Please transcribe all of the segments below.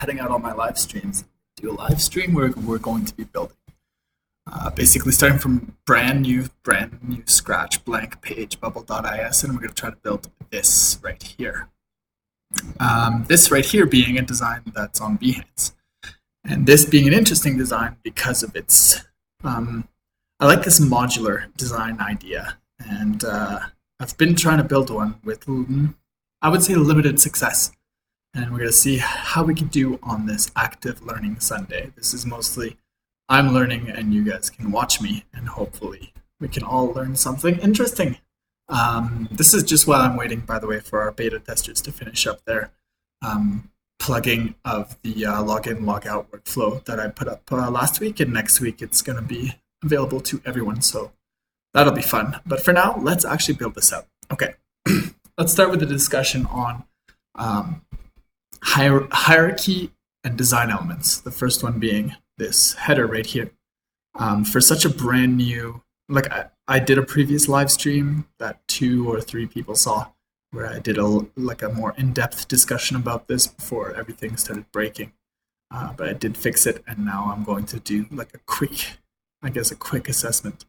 heading out on my live streams. Do a live stream where we're going to be building. Basically starting from brand new scratch blank page bubble.is, and we're going to try to build this right here. This right here being a design that's on Behance. And this being an interesting design because of its, I like this modular design idea. And I've been trying to build one with, I would say, limited success. And we're going to see how we can do on this active learning Sunday. This is mostly I'm learning and you guys can watch me, and hopefully we can all learn something interesting. This is just while I'm waiting, by the way, for our beta testers to finish up their plugging of the login, logout workflow that I put up last week, and next week it's going to be available to everyone, so that'll be fun. But for now, let's actually build this out. Okay, let's start with a discussion on hierarchy and design elements. The first one being this header right here. For such a brand new, like I did a previous live stream that 2 or 3 people saw, where I did a more in-depth discussion about this before everything started breaking. But I did fix it, and now I'm going to do like a quick assessment.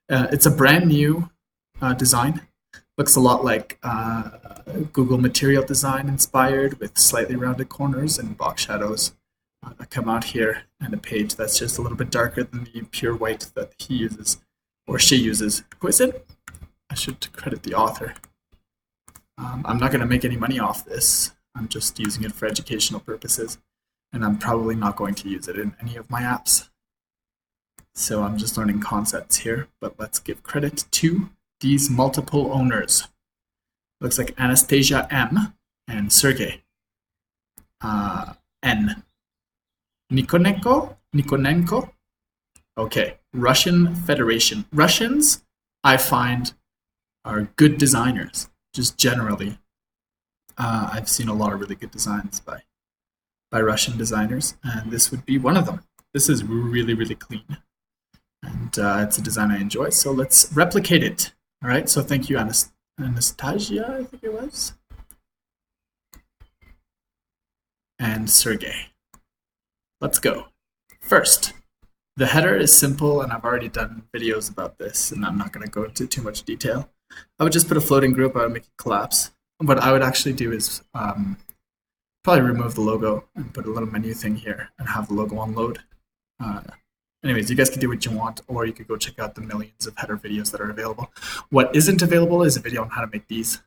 It's a brand new design. Looks a lot like Google Material Design inspired, with slightly rounded corners and box shadows that come out here, and a page that's just a little bit darker than the pure white that he uses, or she uses. Who is it? I should credit the author. I'm not going to make any money off this. I'm just using it for educational purposes, and I'm probably not going to use it in any of my apps. So I'm just learning concepts here, but let's give credit to these multiple owners. Looks like Anastasia M and Sergey N. Nikonenko. Okay, Russian Federation. Russians, I find, are good designers, just generally. I've seen a lot of really good designs by Russian designers, and this would be one of them. This is really, really clean, and it's a design I enjoy, so let's replicate it. All right, so thank you, Anastasia, I think it was, and Sergey. Let's go. First, the header is simple, and I've already done videos about this, and I'm not going to go into too much detail. I would just put a floating group. I would make it collapse. What I would actually do is probably remove the logo and put a little menu thing here and have the logo on load. Anyways, you guys can do what you want, or you could go check out the millions of header videos that are available. What isn't available is a video on how to make these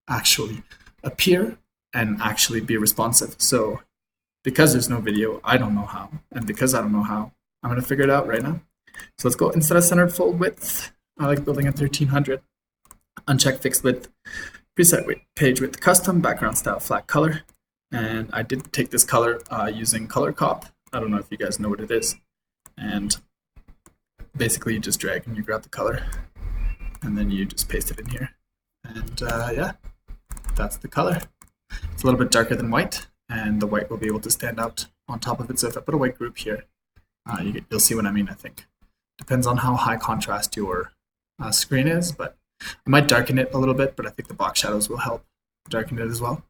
actually appear and actually be responsive. So because there's no video, I don't know how. And because I don't know how, I'm going to figure it out right now. So let's go. Instead of centered full width, I like building at 1300. Uncheck fixed width. Preset width, page width, custom, background style, flat color. And I did take this color using Color Cop. I don't know if you guys know what it is. And basically you just drag and you grab the color, and then you just paste it in here. And yeah, that's the color. It's a little bit darker than white, and the white will be able to stand out on top of it. So if I put a white group here, you'll see what I mean, I think. Depends on how high contrast your screen is, but I might darken it a little bit, but I think the box shadows will help darken it as well.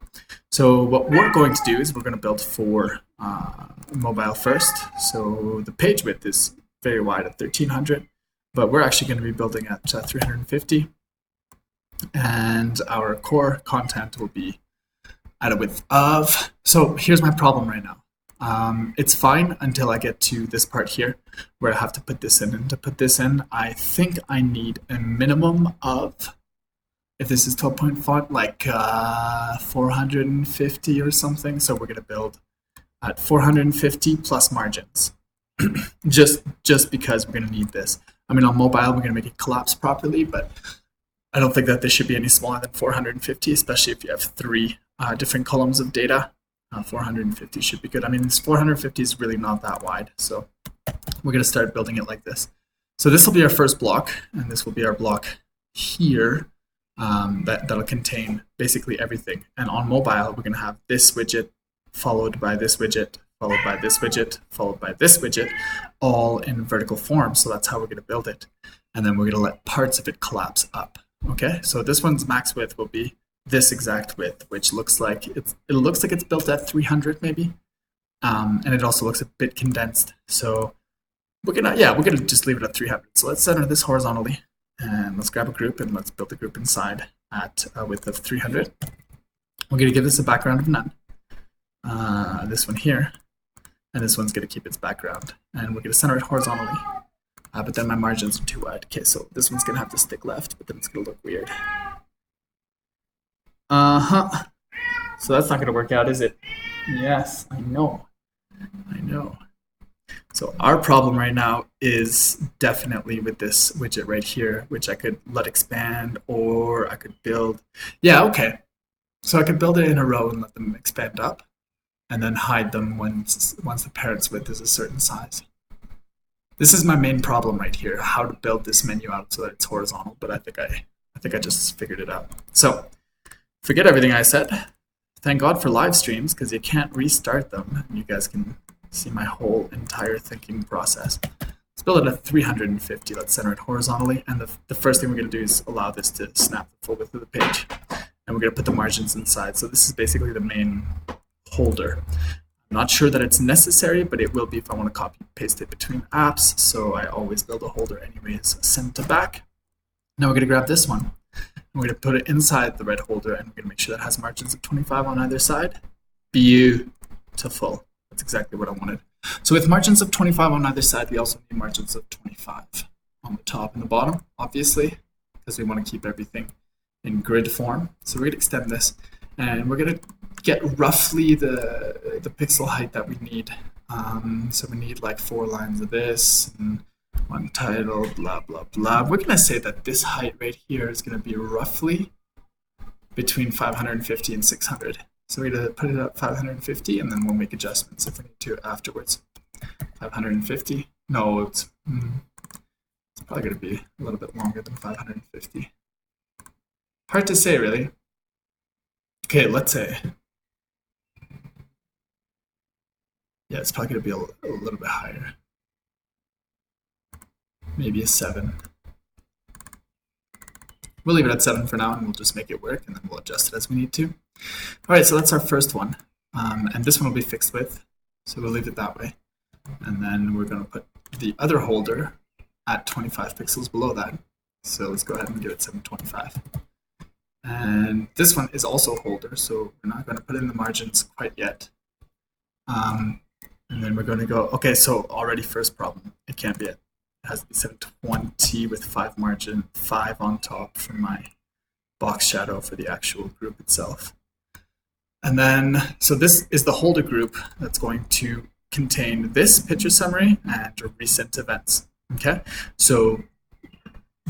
So what we're going to do is we're going to build for mobile first. So the page width is very wide at 1300, but we're actually going to be building at 350. And our core content will be at a width of, so here's my problem right now. It's fine until I get to this part here where I have to put this in. And to put this in, I think I need a minimum of, if this is 12-point font, like 450 or something. So we're going to build at 450 plus margins, just because we're going to need this. I mean, on mobile, we're going to make it collapse properly, but I don't think that this should be any smaller than 450, especially if you have 3 different columns of data. 450 should be good. I mean, this 450 is really not that wide, so we're going to start building it like this. So this will be our first block, and this will be our block here that'll contain basically everything. And on mobile, we're going to have this widget followed by this widget, followed by this widget, followed by this widget, all in vertical form. So that's how we're going to build it. And then we're going to let parts of it collapse up. Okay, so this one's max width will be this exact width, which looks like it's built at 300 maybe. and it also looks a bit condensed. So we're gonna just leave it at 300. So let's center this horizontally, and let's grab a group and let's build the group inside at a width of 300. We're gonna give this a background of none. This one here, and this one's gonna keep its background, and we're gonna center it horizontally. But then my margins are too wide. Okay, so this one's gonna have to stick left, but then it's gonna look weird. So that's not gonna work out, is it? Yes, I know. So our problem right now is definitely with this widget right here, which I could let expand, or I could build. Yeah, okay. So I could build it in a row and let them expand up, and then hide them once the parent's width is a certain size. This is my main problem right here, how to build this menu out so that it's horizontal, but I think I just figured it out. So forget everything I said. Thank God for live streams, because you can't restart them. And you guys can see my whole entire thinking process. Let's build it at 350. Let's center it horizontally. And the first thing we're going to do is allow this to snap the full width of the page. And we're going to put the margins inside. So this is basically the main holder. I'm not sure that it's necessary, but it will be if I want to copy and paste it between apps. So I always build a holder anyways, send to back. Now we're going to grab this one. We're going to put it inside the red holder, and we're going to make sure that it has margins of 25 on either side. Beautiful. That's exactly what I wanted. So with margins of 25 on either side, we also need margins of 25 on the top and the bottom, obviously, because we want to keep everything in grid form. So we're going to extend this, and we're going to get roughly the pixel height that we need. So we need like 4 lines of this, and one title, blah, blah, blah. We're going to say that this height right here is going to be roughly between 550 and 600. So we're going to put it at 550, and then we'll make adjustments if we need to afterwards. 550. No, it's probably going to be a little bit longer than 550. Hard to say, really. Okay, let's say. Yeah, it's probably going to be a little bit higher. Maybe a 7. We'll leave it at 7 for now, and we'll just make it work, and then we'll adjust it as we need to. All right, so that's our first one. And this one will be fixed width, so we'll leave it that way. And then we're going to put the other holder at 25 pixels below that. So let's go ahead and give it 725. And this one is also a holder, so we're not going to put in the margins quite yet. And then we're going to go, okay, so already first problem. It can't be it. It has to be 720 with 5 margin, 5 on top for my box shadow for the actual group itself. And then, so this is the holder group that's going to contain this picture summary and recent events. Okay, so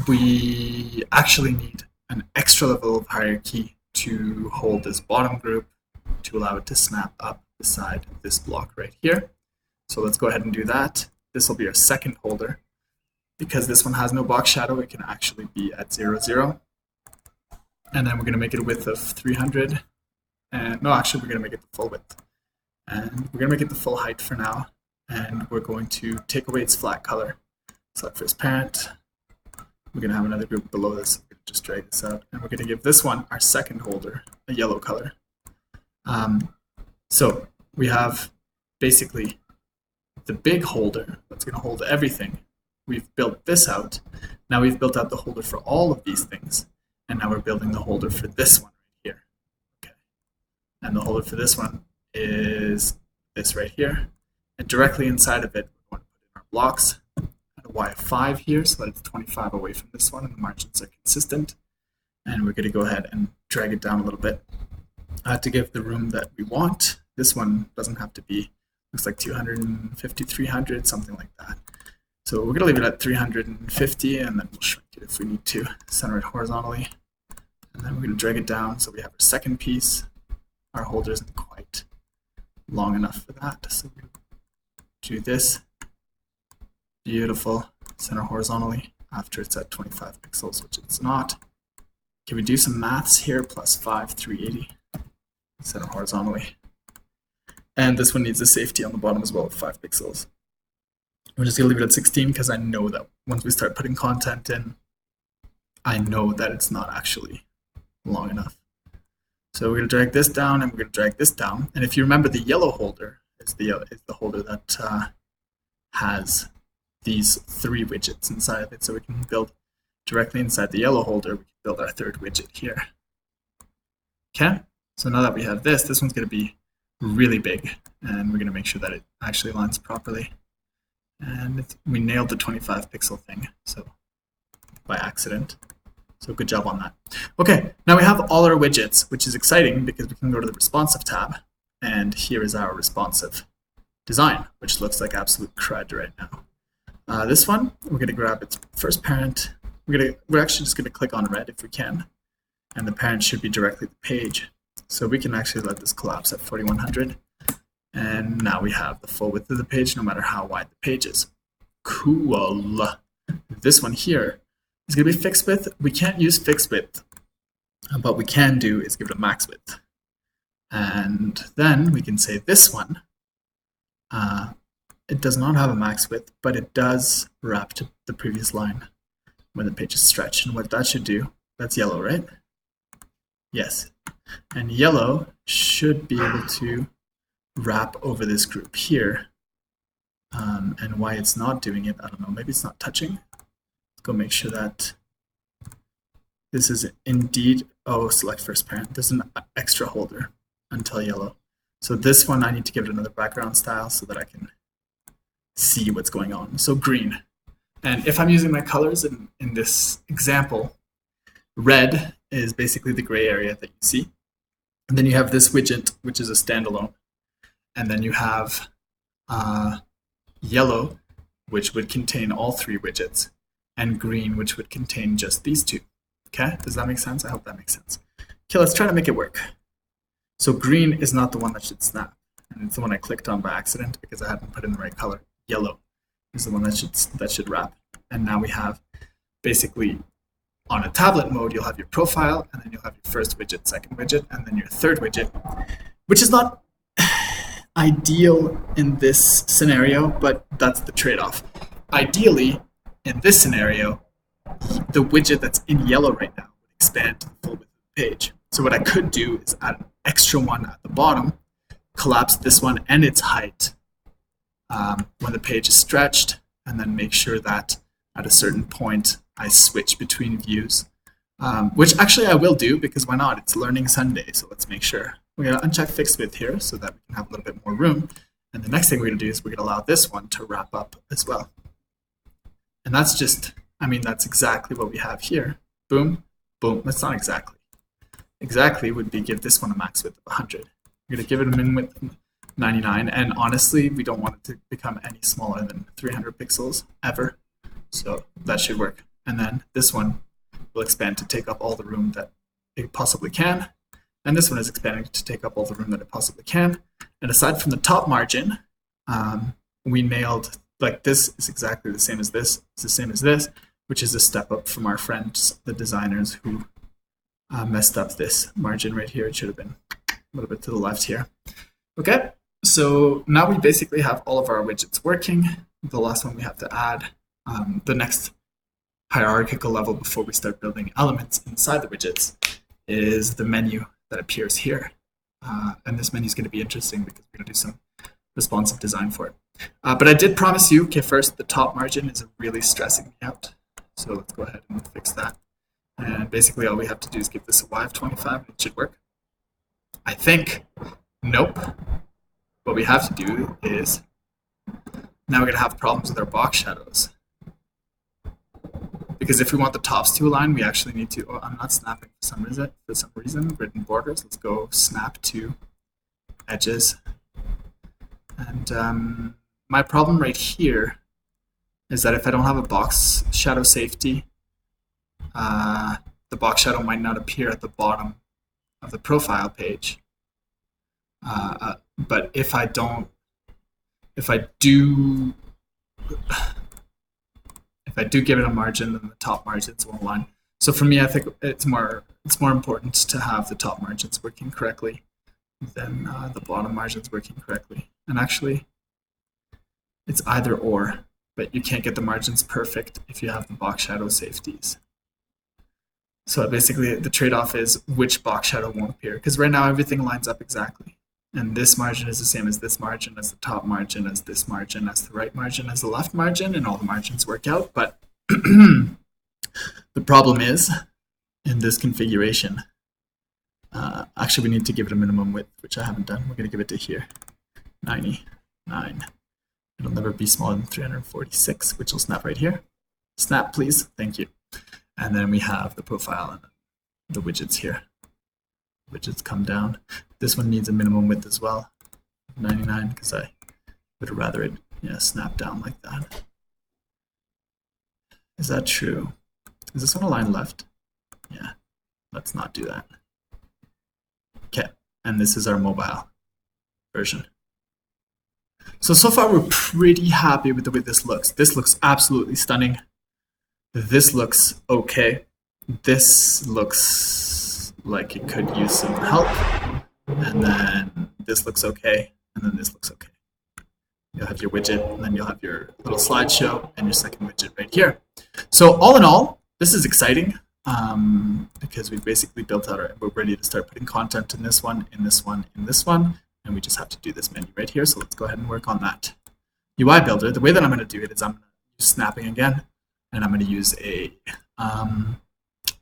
we actually need an extra level of hierarchy to hold this bottom group to allow it to snap up beside this block right here. So let's go ahead and do that. This will be our second holder. Because this one has no box shadow, it can actually be at 0, 0. And then we're going to make it a width of 300. And no, actually, we're going to make it the full width. And we're going to make it the full height for now. And we're going to take away its flat color. Select first parent. We're going to have another group below this. We're going to just drag this out. And we're going to give this one, our second holder, a yellow color. So we have basically the big holder that's going to hold everything. We've built this out. Now we've built out the holder for all of these things. And now we're building the holder for this one right here. Okay. And the holder for this one is this right here. And directly inside of it, we want to put in our blocks at a Y of 5 here, so that it's 25 away from this one, and the margins are consistent. And we're going to go ahead and drag it down a little bit to give the room that we want. This one doesn't have to be, looks like 250, 300, something like that. So we're going to leave it at 350, and then we'll shrink it if we need to. Center it horizontally. And then we're going to drag it down so we have our second piece. Our holder isn't quite long enough for that. So we're going to do this. Beautiful. Center horizontally after it's at 25 pixels, which it's not. Can we do some maths here? Plus 5, 380. Center horizontally. And this one needs a safety on the bottom as well, 5 pixels. We're just going to leave it at 16 because I know that once we start putting content in, I know that it's not actually long enough. So we're going to drag this down and we're going to drag this down. And if you remember the yellow holder, is the holder that has these 3 widgets inside of it. So we can build directly inside the yellow holder, we can build our 3rd widget here. Okay, so now that we have this one's going to be really big, and we're going to make sure that it actually aligns properly. And we nailed the 25 pixel thing, so by accident. So good job on that. Okay, now we have all our widgets, which is exciting because we can go to the responsive tab, and here is our responsive design, which looks like absolute crud right now. This one, we're going to grab its first parent. We're actually just going to click on red if we can, and the parent should be directly the page. So we can actually let this collapse at 4100, and now we have the full width of the page, no matter how wide the page is. Cool. This one here is going to be fixed width. We can't use fixed width, but we can do is give it a max width. And then we can say this one, it does not have a max width, but it does wrap to the previous line when the page is stretched. And what that should do, that's yellow, right? Yes. And yellow should be able to wrap over this group here. And why it's not doing it, I don't know. Maybe it's not touching. Let's go make sure that this is indeed, select first parent. There's an extra holder until yellow. So this one, I need to give it another background style so that I can see what's going on. So green. And if I'm using my colors in this example, red is basically the gray area that you see. And then you have this widget, which is a standalone. And then you have yellow, which would contain all 3 widgets, and green, which would contain just these 2. Okay, does that make sense? I hope that makes sense. Okay, let's try to make it work. So green is not the one that should snap, and it's the one I clicked on by accident because I hadn't put in the right color. Yellow is the one that should wrap. And now we have basically on a tablet mode, you'll have your profile, and then you'll have your first widget, second widget, and then your 3rd widget, which is not ideal in this scenario, but that's the trade-off. Ideally, in this scenario, the widget that's in yellow right now would expand to the full width of the page. So what I could do is add an extra one at the bottom, collapse this one and its height when the page is stretched, and then make sure that at a certain point I switch between views, which actually I will do because why not? It's Learning Sunday, so let's make sure. We're going to uncheck fixed width here so that we can have a little bit more room. And the next thing we're going to do is we're going to allow this one to wrap up as well. And that's just, that's exactly what we have here. Boom, boom. That's not exactly. Exactly would be give this one a max width of 100. We're going to give it a min width of 99. And honestly, we don't want it to become any smaller than 300 pixels ever. So that should work. And then this one will expand to take up all the room that it possibly can. And this one is expanding to take up all the room that it possibly can. And aside from the top margin, we nailed, like this is exactly the same as this, it's the same as this, which is a step up from our friends, the designers who messed up this margin right here. It should have been a little bit to the left here. Okay, so now we basically have all of our widgets working. The last one we have to add, the next hierarchical level before we start building elements inside the widgets, is the menu that appears here. And this menu is going to be interesting because we're going to do some responsive design for it. But I did promise you, okay, first, the top margin is really stressing me out. So let's go ahead and fix that. And basically all we have to do is give this a Y of 25 and it should work. I think, nope. What we have to do is, now we're going to have problems with our box shadows. Because if we want the tops to align, we actually need to, I'm not snapping for some reason, written borders. Let's go snap to edges. And my problem right here is that if I don't have a box shadow safety, the box shadow might not appear at the bottom of the profile page. But if I do give it a margin, then the top margins will align. So for me, I think it's more important to have the top margins working correctly than the bottom margins working correctly. And actually, it's either or, but you can't get the margins perfect if you have the box shadow safeties. So basically, the trade-off is which box shadow won't appear, because right now everything lines up exactly. And this margin is the same as this margin, as the top margin, as this margin, as the right margin, as the left margin, and all the margins work out. But the problem is, in this configuration, actually we need to give it a minimum width, which I haven't done. We're going to give it to here, 99. It'll never be smaller than 346, which will snap right here. Snap, please. Thank you. And then we have the profile and the widgets here. Widgets come down. This one needs a minimum width as well, 99, because I would rather it snap down like that. Is that true? Is this one aligned left? Yeah, let's not do that. Okay, and this is our mobile version. So far we're pretty happy with the way this looks. This looks absolutely stunning. This looks okay. This looks like it could use some help. And then this looks okay. And then this looks okay. You'll have your widget, and then you'll have your little slideshow and your second widget right here. So all in all, this is exciting because we've basically built out we're ready to start putting content in this one, in this one, in this one. And we just have to do this menu right here. So let's go ahead and work on that. UI Builder, the way that I'm going to do it is I'm going to use snapping again. And I'm going to use a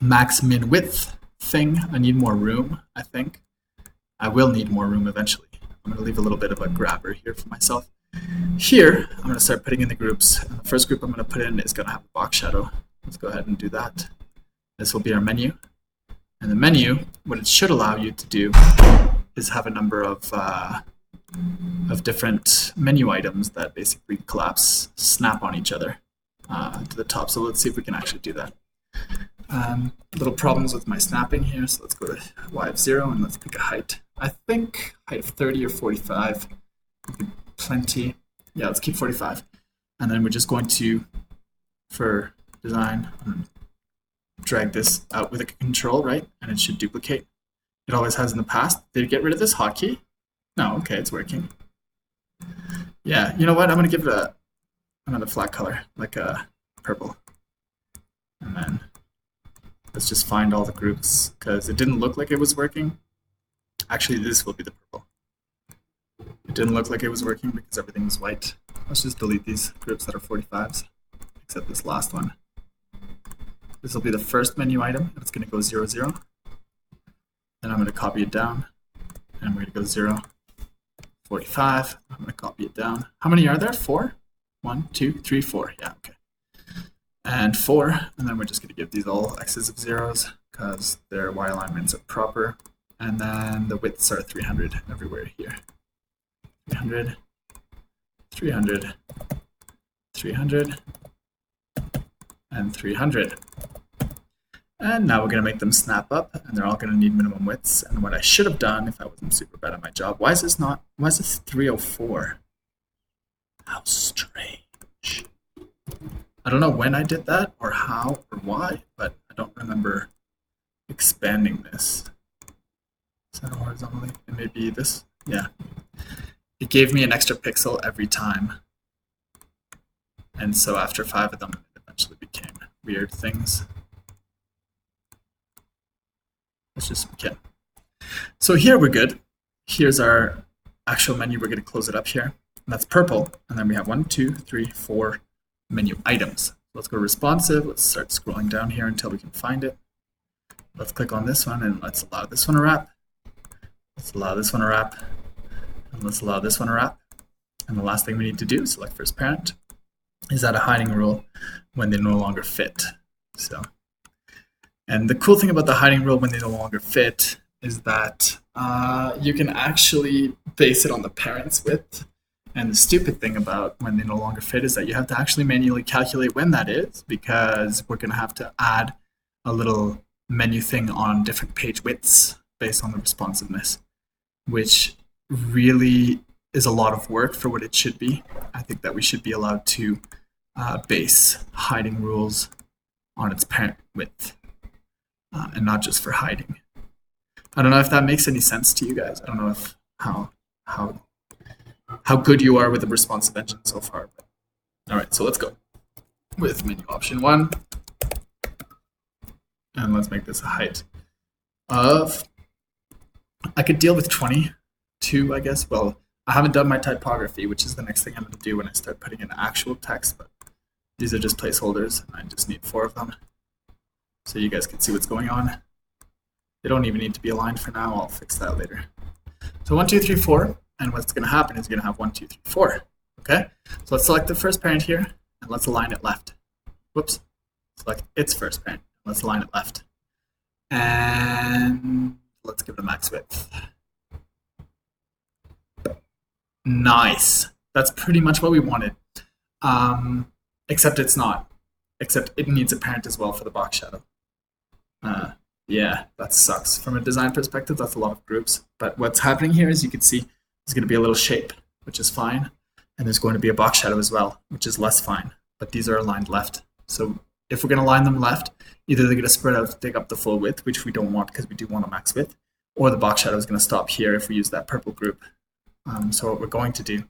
max min width thing. I need more room, I think. I will need more room eventually. I'm going to leave a little bit of a grabber here for myself. Here, I'm going to start putting in the groups. And the first group I'm going to put in is going to have a box shadow. Let's go ahead and do that. This will be our menu. And the menu, what it should allow you to do is have a number of different menu items that basically collapse, snap on each other to the top. So let's see if we can actually do that. Little problems with my snapping here. So let's go to y of 0 and let's pick a height. I think height of 30 or 45 would be plenty. Yeah, let's keep 45. And then we're just going to, for design, drag this out with a control, right? And it should duplicate. It always has in the past. Did it get rid of this hotkey? No, okay, it's working. Yeah, you know what? I'm going to give it another flat color, like a purple. And then let's just find all the groups, because it didn't look like it was working. Actually, this will be the purple. It didn't look like it was working because everything was white. Let's just delete these groups that are 45s, except this last one. This will be the first menu item, and it's going to go 0, 0. Then I'm going to copy it down, and we're going to go 0, 45. I'm going to copy it down. How many are there? 4? 1, 2, 3, 4. Yeah, okay. And 4, and then we're just going to give these all x's of zeros because their y alignments are proper. And then the widths are 300 everywhere here. 300, 300, 300, and 300. And now we're going to make them snap up, and they're all going to need minimum widths. And what I should have done if I wasn't super bad at my job, why is this 304? How strange. I don't know when I did that, or how, or why, but I don't remember expanding this. Is that horizontally? It may be this. Yeah. It gave me an extra pixel every time. And so after 5 of them, it eventually became weird things. Let's just, okay. So here we're good. Here's our actual menu. We're going to close it up here. And that's purple. And then we have 1, 2, 3, 4 menu items. Let's go responsive. Let's start scrolling down here until we can find it. Let's click on this one and let's allow this one a wrap. Let's allow this one a wrap. And let's allow this one a wrap. And the last thing we need to do, select first parent, is add a hiding rule when they no longer fit. So, and the cool thing about the hiding rule when they no longer fit is that you can actually base it on the parent's width. And the stupid thing about when they no longer fit is that you have to actually manually calculate when that is, because we're going to have to add a little menu thing on different page widths based on the responsiveness, which really is a lot of work for what it should be. I think that we should be allowed to base hiding rules on its parent width and not just for hiding. I don't know if that makes any sense to you guys. I don't know if how good you are with the responsive engine so far. But, all right, so let's go with menu option 1. And let's make this a height of, I could deal with 20 2, I guess. Well, I haven't done my typography, which is the next thing I'm going to do when I start putting in actual text, but these are just placeholders. I just need 4 of them so you guys can see what's going on. They don't even need to be aligned for now. I'll fix that later. So 1, 2, 3, 4, and what's going to happen is you're going to have 1, 2, 3, 4. Okay, so let's select the first parent here, and let's align it left. Whoops, select its first parent. Let's align it left, and let's give it a max width. Nice. That's pretty much what we wanted, except it's not. Except it needs a parent as well for the box shadow. Yeah, that sucks. From a design perspective, that's a lot of groups. But what's happening here is you can see there's going to be a little shape, which is fine. And there's going to be a box shadow as well, which is less fine. But these are aligned left. So if we're going to line them left, either they're going to spread out to take up the full width, which we don't want because we do want a max width, or the box shadow is going to stop here if we use that purple group. So what we're going to do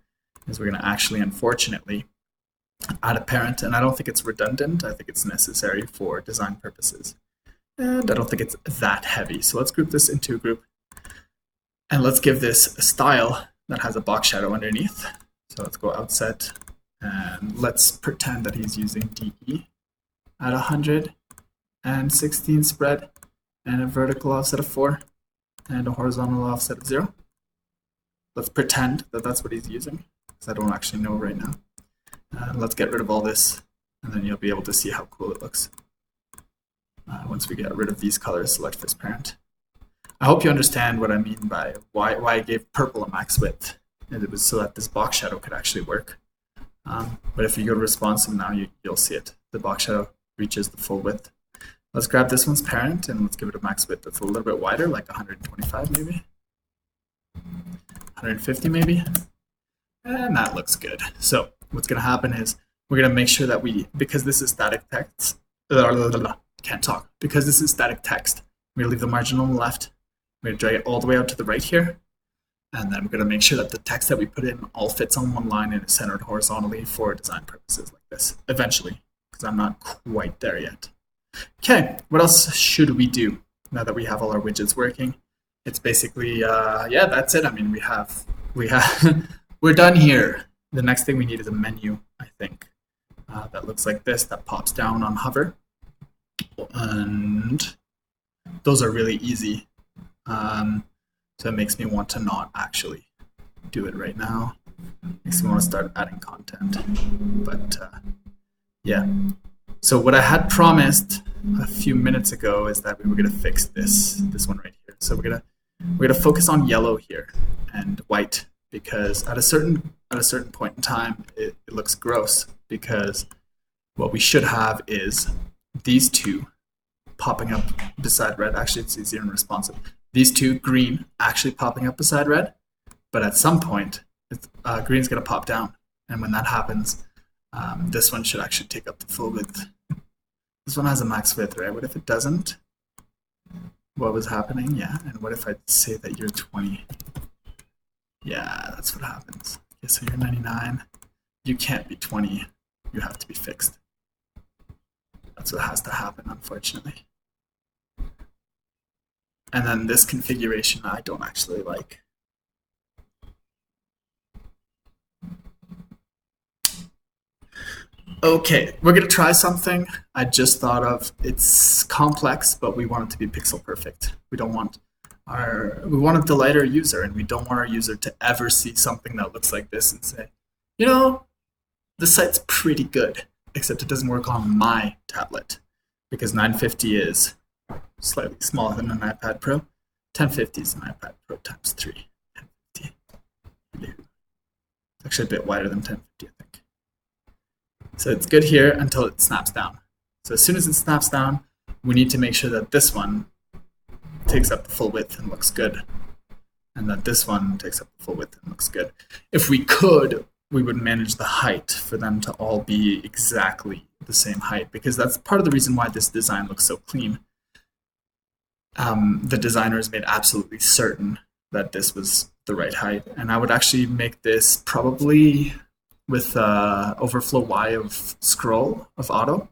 is we're going to actually, unfortunately, add a parent. And I don't think it's redundant. I think it's necessary for design purposes. And I don't think it's that heavy. So let's group this into a group. And let's give this a style that has a box shadow underneath. So let's go outset. And let's pretend that he's using DE at 116 spread and a vertical offset of 4 and a horizontal offset of 0. Let's pretend that that's what he's using, because I don't actually know right now. Let's get rid of all this, and then you'll be able to see how cool it looks. Once we get rid of these colors, select first parent. I hope you understand what I mean by why I gave purple a max width. And it was so that this box shadow could actually work. But if you go to responsive now, you'll see it. The box shadow reaches the full width. Let's grab this one's parent and let's give it a max width that's a little bit wider, like 125 maybe. 150 maybe. And that looks good. So what's going to happen is we're going to make sure that because this is static text, can't talk. Because this is static text, we're going to leave the margin on the left. We're going to drag it all the way out to the right here. And then we're going to make sure that the text that we put in all fits on one line and is centered horizontally for design purposes like this, eventually, because I'm not quite there yet. Okay, what else should we do now that we have all our widgets working? It's basically, yeah, that's it. I mean, we're done here. The next thing we need is a menu, I think, that looks like this, that pops down on hover. And those are really easy. So it makes me want to not actually do it right now. Makes me want to start adding content. But yeah. So what I had promised a few minutes ago is that we were going to fix this one right here. So we're gonna focus on yellow here and white, because at a certain point in time it looks gross, because what we should have is these two popping up beside red. Actually, it's easier and responsive. These two green actually popping up beside red, but at some point green's going to pop down, and when that happens, this one should actually take up the full width. This one has a max width, right? What if it doesn't? What was happening? Yeah, and what if I say that you're 20? Yeah, that's what happens. Okay, so you're 99. You can't be 20. You have to be fixed. That's what has to happen, unfortunately. And then this configuration I don't actually like. Okay, we're gonna try something I just thought of. It's complex, but we want it to be pixel perfect. We want to delight our user, and we don't want our user to ever see something that looks like this and say, you know, the site's pretty good, except it doesn't work on my tablet, because 950 is slightly smaller than an iPad Pro. 1050 is an iPad Pro times 3. 1050. It's actually a bit wider than 1050, I think. So it's good here until it snaps down. So as soon as it snaps down, we need to make sure that this one takes up the full width and looks good, and that this one takes up the full width and looks good. If we could, we would manage the height for them to all be exactly the same height, because that's part of the reason why this design looks so clean. The designers made absolutely certain that this was the right height, and I would actually make this probably with overflow Y of scroll of auto,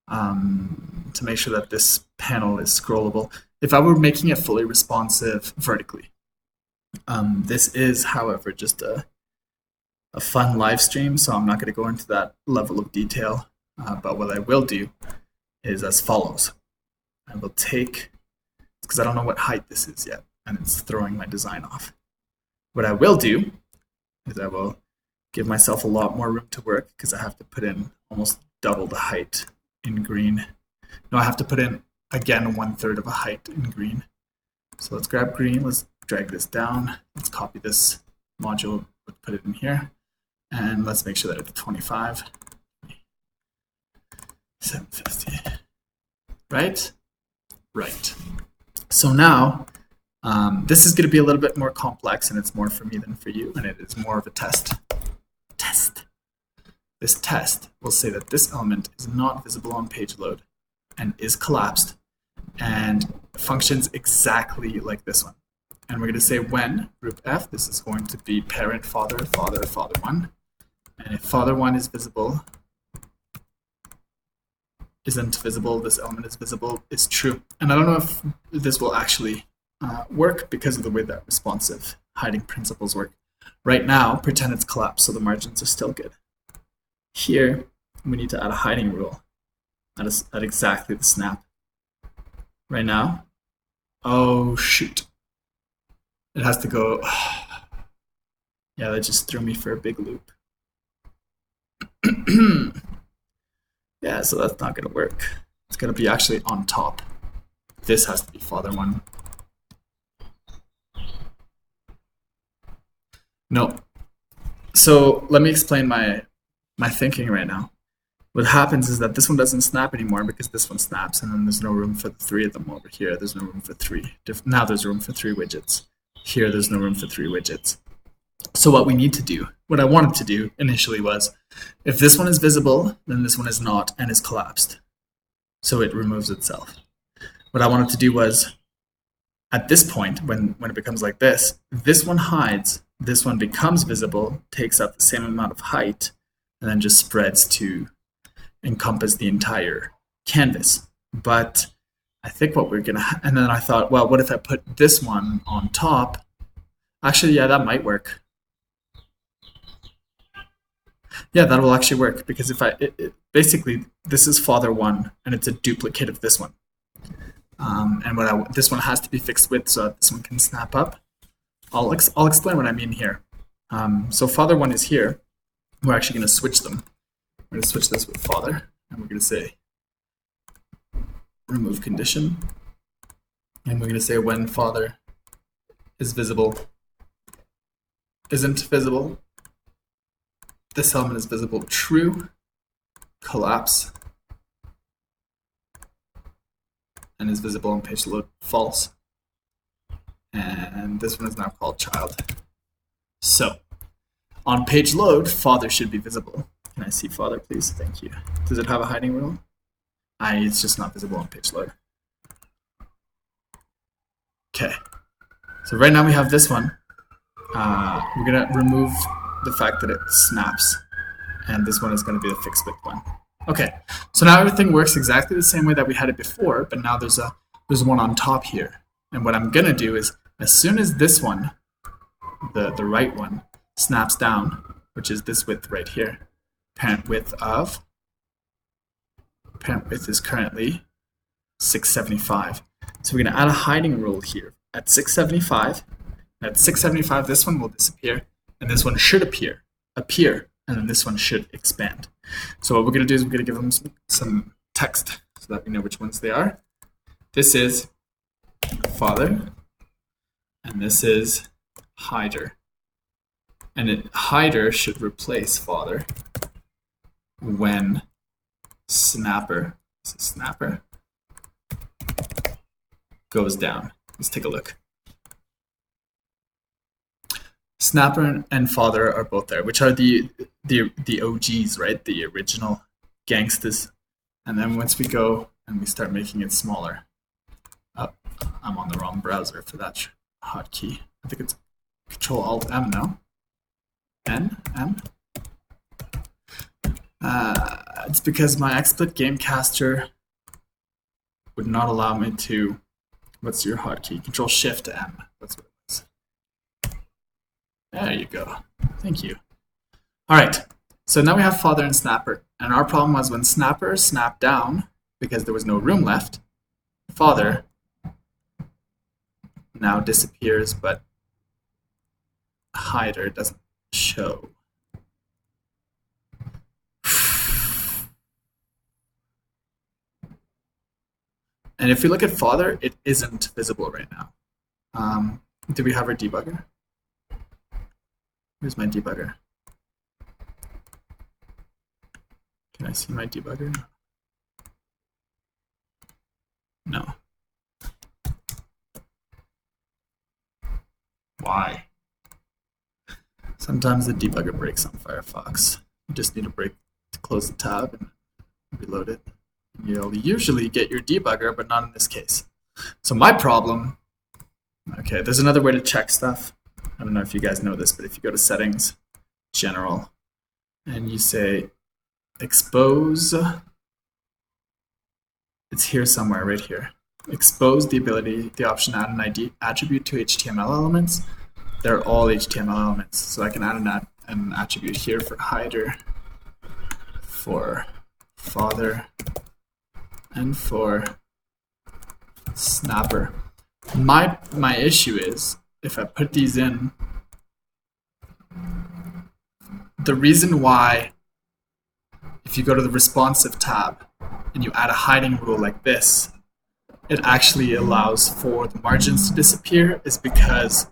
to make sure that this panel is scrollable. If I were making it fully responsive vertically, This is, however, just a fun live stream, so I'm not going to go into that level of detail. But what I will do is as follows. I will take, because I don't know what height this is yet, and it's throwing my design off. What I will do is I will give myself a lot more room to work because I have to put in almost double the height in green. No, I have to put in, again, 1/3 of a height in green. So let's grab green, let's drag this down, let's copy this module, let's put it in here, and let's make sure that it's 25. 750. Right? Right. So now, this is going to be a little bit more complex, and it's more for me than for you, and it is more of a test. This test will say that this element is not visible on page load and is collapsed and functions exactly like this one. And we're going to say when group F, this is going to be parent father, father, father1. And if father1 is visible, isn't visible, this element is visible, is true. And I don't know if this will actually work because of the way that responsive hiding principles work. Right now, pretend it's collapsed, so the margins are still good. Here, we need to add a hiding rule at exactly the snap. Right now, oh shoot. It has to go, yeah, that just threw me for a big loop. Yeah, so that's not gonna work. It's gonna be actually on top. This has to be father1. No. So let me explain my thinking right now. What happens is that this one doesn't snap anymore because this one snaps, and then there's no room for the 3 of them over here. There's no room for 3. Now there's room for 3 widgets. Here there's no room for 3 widgets. So what we need to do, what I wanted to do initially was, if this one is visible, then this one is not and is collapsed. So it removes itself. What I wanted to do was, at this point, when it becomes like this one hides, this one becomes visible, takes up the same amount of height, and then just spreads to encompass the entire canvas. But I think what we're gonna, and then I thought, well, what if I put this one on top? Actually, yeah, that might work. Yeah, that will actually work because if basically this is father1 and it's a duplicate of this one. And this one has to be fixed with so that this one can snap up. I'll explain what I mean here. So father1 is here. We're actually going to switch them. We're going to switch this with father, and we're going to say remove condition. And we're going to say when father is visible, isn't visible, this element is visible, true, collapse, and is visible on page load, false. And this one is now called child. So on page load, father should be visible. Can I see father, please? Thank you. Does it have a hiding rule? It's just not visible on page load. Okay. So right now we have this one. We're going to remove the fact that it snaps. And this one is going to be the fixed width one. Okay. So now everything works exactly the same way that we had it before, but now there's one on top here. And what I'm going to do is, as soon as this one, the right one, snaps down, which is this width right here, parent width is currently 675. So we're going to add a hiding rule here at 675. At 675, this one will disappear, and this one should appear, and then this one should expand. So what we're going to do is we're going to give them some text so that we know which ones they are. This is father, and this is hider. And hider should replace father when snapper goes down. Let's take a look. Snapper and father are both there, which are the OGs, right? The original gangsters. And then once we go and we start making it smaller, I'm on the wrong browser for that hotkey. I think it's Control-Alt-M now. M. It's because my XSplit Gamecaster would not allow me to. What's your hotkey? Control-Shift-M. That's what it is. There you go. Thank you. All right. So now we have father and snapper. And our problem was when snapper snapped down, because there was no room left, father now disappears, but hider doesn't show. And if we look at father, it isn't visible right now. Do we have our debugger? Here's my debugger. Can I see my debugger? No. Why? Sometimes the debugger breaks on Firefox. You just need a break to close the tab and reload it. You'll usually get your debugger, but not in this case. So my problem, okay, there's another way to check stuff. I don't know if you guys know this, but if you go to settings, general, and you say expose, it's here somewhere, right here. Expose the option add an ID attribute to HTML elements. They're all HTML elements. So I can add an attribute here for hider, for father, and for snapper. My issue is if I put these in, the reason why if you go to the responsive tab and you add a hiding rule like this, it actually allows for the margins to disappear is because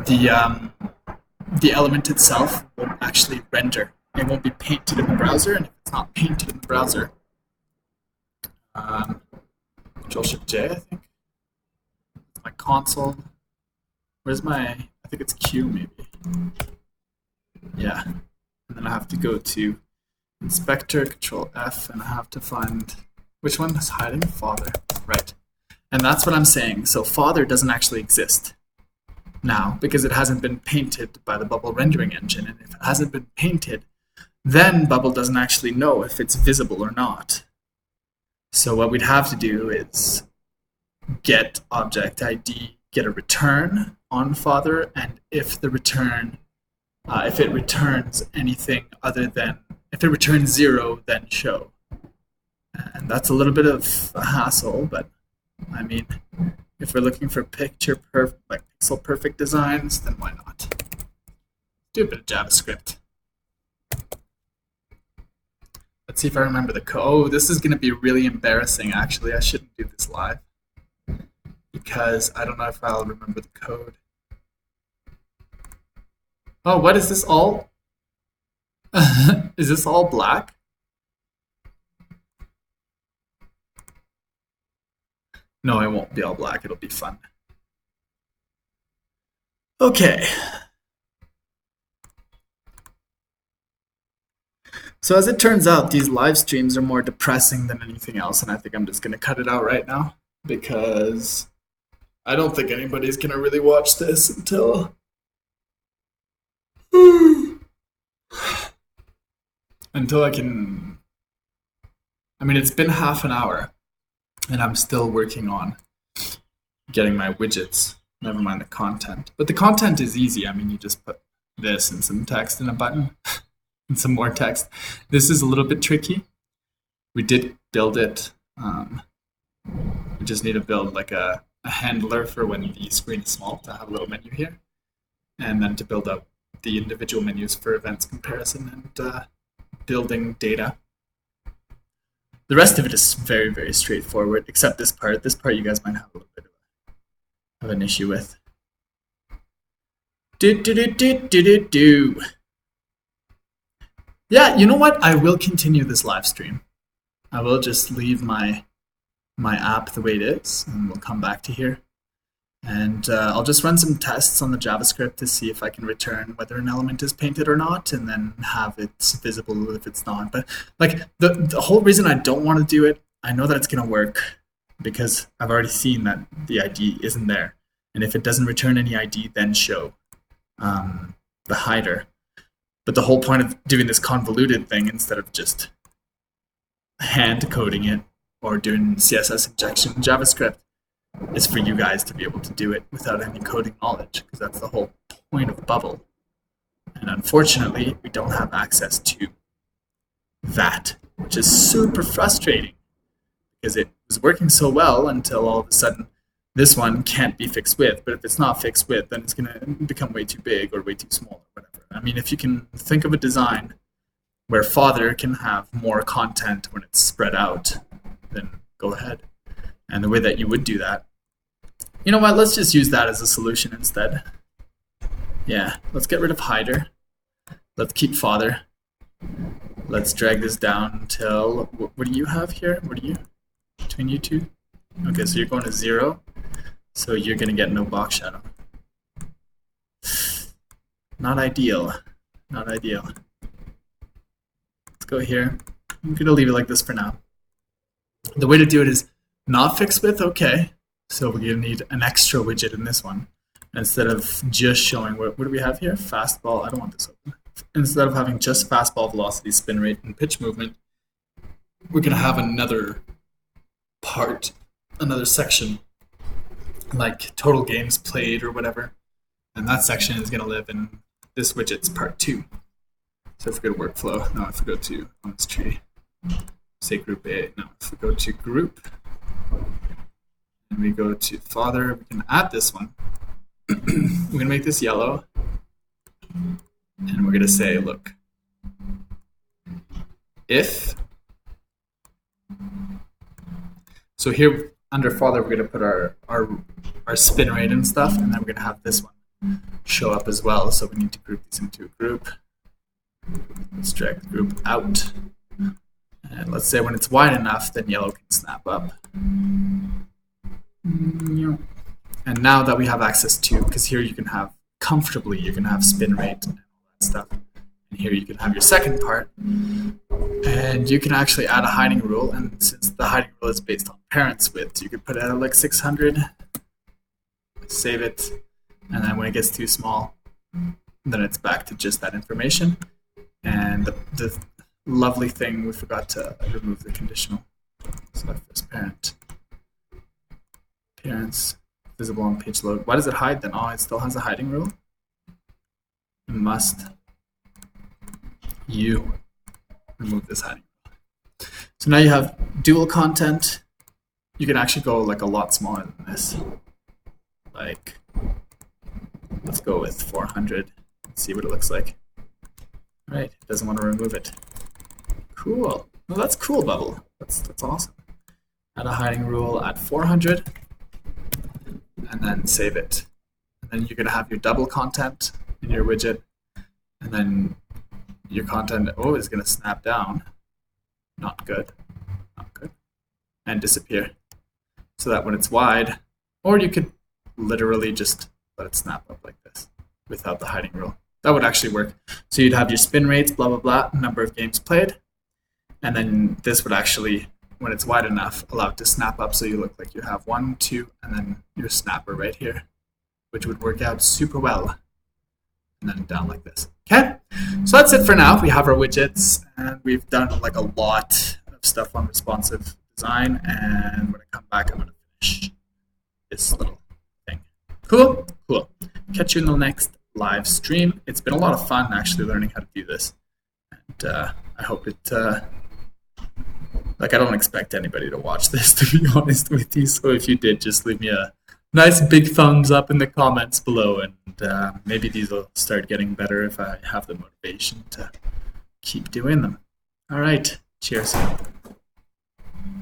the element itself won't actually render. It won't be painted in the browser, and if it's not painted in the browser, Control-Shift-J, I think. My console. Where's my, I think it's Q maybe. Yeah. And then I have to go to Inspector, Control-F, and I have to find, which one is hiding? Father. Right. And that's what I'm saying. So father doesn't actually exist now because it hasn't been painted by the Bubble rendering engine. And if it hasn't been painted, then Bubble doesn't actually know if it's visible or not. So what we'd have to do is get object ID, get a return on father, and if the return, if it returns anything other than, if it returns 0, then show. And that's a little bit of a hassle, but I mean, if we're looking for pixel perfect designs, then why not? Do a bit of JavaScript. Let's see if I remember the code. Oh, this is going to be really embarrassing, actually. I shouldn't do this live because I don't know if I'll remember the code. Oh, what is this all? Is this all black? No, it won't be all black. It'll be fun. Okay. So as it turns out, these live streams are more depressing than anything else, and I think I'm just going to cut it out right now because I don't think anybody's going to really watch this until I can. I mean, it's been half an hour, and I'm still working on getting my widgets. Never mind the content. But the content is easy. I mean, you just put this and some text in a button. And some more text. This is a little bit tricky. We did build it. We just need to build like a handler for when the screen is small to have a little menu here. And then to build up the individual menus for events comparison and building data. The rest of it is very, very straightforward, except this part. This part you guys might have a little bit of an issue with. Yeah, you know what? I will continue this live stream. I will just leave my app the way it is, and we'll come back to here. And I'll just run some tests on the JavaScript to see if I can return whether an element is painted or not, and then have it visible if it's not. But like the whole reason I don't want to do it, I know that it's going to work because I've already seen that the ID isn't there. And if it doesn't return any ID, then show the hider. But the whole point of doing this convoluted thing instead of just hand coding it or doing CSS injection in JavaScript is for you guys to be able to do it without any coding knowledge, because that's the whole point of bubble. And unfortunately, we don't have access to that, which is super frustrating because it was working so well until all of a sudden this one can't be fixed with. But if it's not fixed with, then it's going to become way too big or way too small or whatever. I mean, if you can think of a design where father can have more content when it's spread out, then go ahead. And the way that you would do that, you know what, let's just use that as a solution instead. Yeah, let's get rid of hider. Let's keep father. Let's drag this down until, what do you have here? What are you, between you two? Okay, so you're going to 0. So you're going to get no box shadow. Not ideal. Not ideal. Let's go here. I'm going to leave it like this for now. The way to do it is not fixed with, okay. So we're going to need an extra widget in this one. Instead of just showing, what do we have here? Fastball, I don't want this open. Instead of having just fastball velocity, spin rate, and pitch movement, we're going to have another part, another section, like total games played or whatever. And that section is going to live in this widget's part 2. So if we go to workflow, no, if we go to on this tree, say group A, no, if we go to group, and we go to father, we can add this one. We're going to make this yellow, and we're going to say, look, if, so here under father, we're going to put our spin rate and stuff, and then we're going to have this one show up as well. So we need to group these into a group. Let's drag the group out. And let's say when it's wide enough, then yellow can snap up. And now that we have access to, because here you can have comfortably, you can have spin rate and all that stuff. And here you can have your second part. And you can actually add a hiding rule. And since the hiding rule is based on parents width, you could put it at like 600, save it. And then when it gets too small, then it's back to just that information. And the lovely thing, we forgot to remove the conditional. So that's this parent. Parents. Visible on page load. Why does it hide then? Oh, it still has a hiding rule. Must you remove this hiding rule. So now you have dual content. You can actually go like a lot smaller than this. Like, let's go with 400 and see what it looks like. All right, it doesn't want to remove it. Cool. Well, that's cool, Bubble. That's awesome. Add a hiding rule at 400. And then save it. And then you're going to have your double content in your widget. And then your content, oh, is going to snap down. Not good. Not good. And disappear. So that when it's wide, or you could literally just let it snap up like this without the hiding rule. That would actually work. So you'd have your spin rates, blah, blah, blah, number of games played. And then this would actually, when it's wide enough, allow it to snap up so you look like you have 1, 2, and then your snapper right here, which would work out super well. And then down like this. Okay, so that's it for now. We have our widgets, and we've done like a lot of stuff on responsive design. And when I come back, I'm going to finish this little thing. Cool, cool. Catch you in the next live stream. It's been a lot of fun actually learning how to do this, and I hope it. Like, I don't expect anybody to watch this, to be honest with you. So if you did, just leave me a nice big thumbs up in the comments below. And maybe these will start getting better if I have the motivation to keep doing them. All right. Cheers.